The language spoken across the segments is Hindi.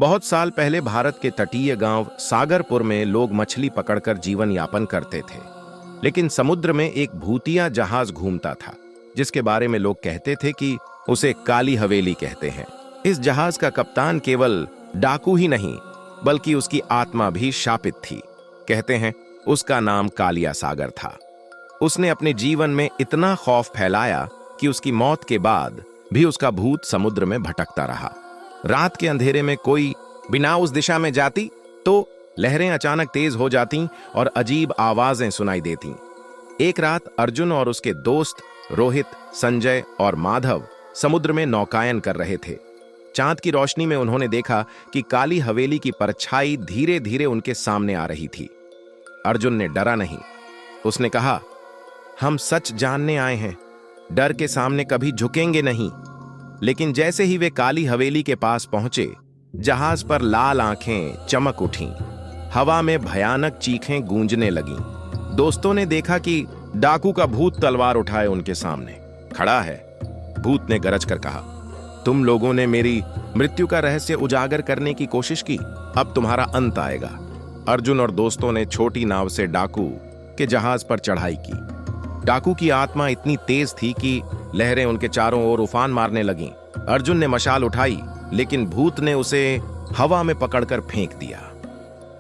बहुत साल पहले भारत के तटीय गांव सागरपुर में लोग मछली पकड़कर जीवन यापन करते थे। लेकिन समुद्र में एक भूतिया जहाज घूमता था, जिसके बारे में लोग कहते थे कि उसे काली हवेली कहते हैं। इस जहाज का कप्तान केवल डाकू ही नहीं, बल्कि उसकी आत्मा भी शापित थी। कहते हैं उसका नाम कालिया सागर था। उसने अपने जीवन में इतना खौफ फैलाया कि उसकी मौत के बाद भी उसका भूत समुद्र में भटकता रहा। रात के अंधेरे में कोई बिना उस दिशा में जाती तो लहरें अचानक तेज हो जातीं और अजीब आवाजें सुनाई देतीं। एक रात अर्जुन और उसके दोस्त रोहित, संजय और माधव समुद्र में नौकायन कर रहे थे। चांद की रोशनी में उन्होंने देखा कि काली हवेली की परछाई धीरे धीरे उनके सामने आ रही थी। अर्जुन ने डरा नहीं। उसने कहा, हम सच जानने आए हैं, डर के सामने कभी झुकेंगे नहीं। लेकिन जैसे ही वे काली हवेली के पास पहुंचे, जहाज पर लाल आंखें चमक उठीं, हवा में भयानक चीखें गूंजने लगीं। दोस्तों ने देखा कि डाकू का भूत तलवार उठाए उनके सामने खड़ा है। भूत ने गरज कर कहा, तुम लोगों ने मेरी मृत्यु का रहस्य उजागर करने की कोशिश की, अब तुम्हारा अंत आएगा। अर्जुन और दोस्तों ने छोटी नाव से डाकू के जहाज पर चढ़ाई की। डाकू की आत्मा इतनी तेज थी कि लहरें उनके चारों ओर उफान मारने लगीं। अर्जुन ने मशाल उठाई, लेकिन भूत ने उसे हवा में पकड़कर फेंक दिया।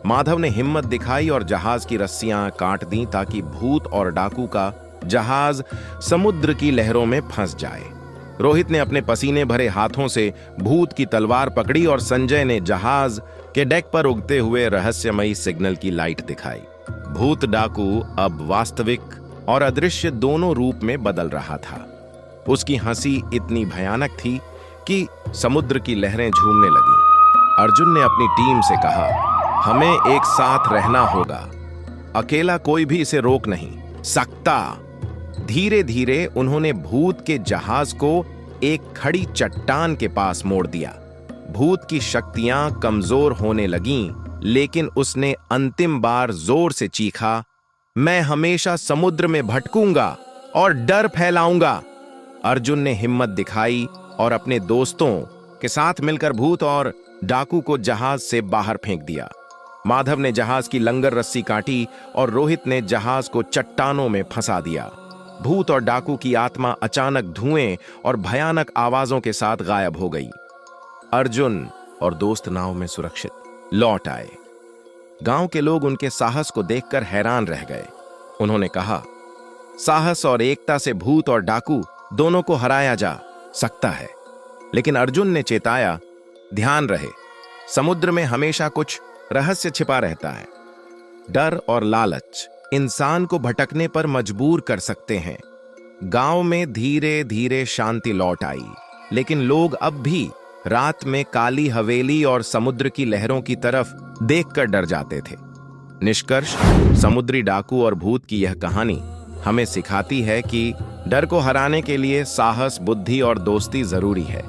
माधव ने हिम्मत दिखाई और जहाज की रस्सियां काट दी ताकि भूत और डाकू का जहाज समुद्र की लहरों में फंस जाए। रोहित ने अपने पसीने भरे हाथों से भूत की तलवार पकड़ी और संजय ने जहाज के डेक पर उगते हुए रहस्यमयी सिग्नल की लाइट दिखाई। भूत डाकू अब वास्तविक और अदृश्य दोनों रूप में बदल रहा था। उसकी हंसी इतनी भयानक थी कि समुद्र की लहरें झूमने लगीं। अर्जुन ने अपनी टीम से कहा, हमें एक साथ रहना होगा, अकेला कोई भी इसे रोक नहीं सकता। धीरे धीरे उन्होंने भूत के जहाज को एक खड़ी चट्टान के पास मोड़ दिया। भूत की शक्तियां कमजोर होने लगीं, लेकिन उसने अंतिम बार जोर से चीखा, मैं हमेशा समुद्र में भटकूंगा और डर फैलाऊंगा। अर्जुन ने हिम्मत दिखाई और अपने दोस्तों के साथ मिलकर भूत और डाकू को जहाज से बाहर फेंक दिया। माधव ने जहाज की लंगर रस्सी काटी और रोहित ने जहाज को चट्टानों में फंसा दिया। भूत और डाकू की आत्मा अचानक धुएं और भयानक आवाजों के साथ गायब हो गई। अर्जुन और दोस्त नाव में सुरक्षित लौट आए। गांव के लोग उनके साहस को देखकर हैरान रह गए। उन्होंने कहा, साहस और एकता से भूत और डाकू दोनों को हराया जा सकता है। लेकिन अर्जुन ने चेताया, ध्यान रहे, समुद्र में हमेशा कुछ रहस्य छिपा रहता है। डर और लालच इंसान को भटकने पर मजबूर कर सकते हैं। गांव में धीरे धीरे शांति लौट आई, लेकिन लोग अब भी रात में काली हवेली और समुद्र की लहरों की तरफ देखकर डर जाते थे। निष्कर्ष, समुद्री डाकू और भूत की यह कहानी हमें सिखाती है कि डर को हराने के लिए साहस, बुद्धि और दोस्ती जरूरी है।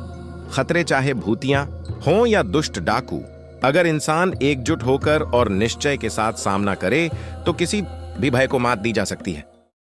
खतरे चाहे भूतियां हों या दुष्ट डाकू, अगर इंसान एकजुट होकर और निश्चय के साथ सामना करे तो किसी भी भय को मात दी जा सकती है।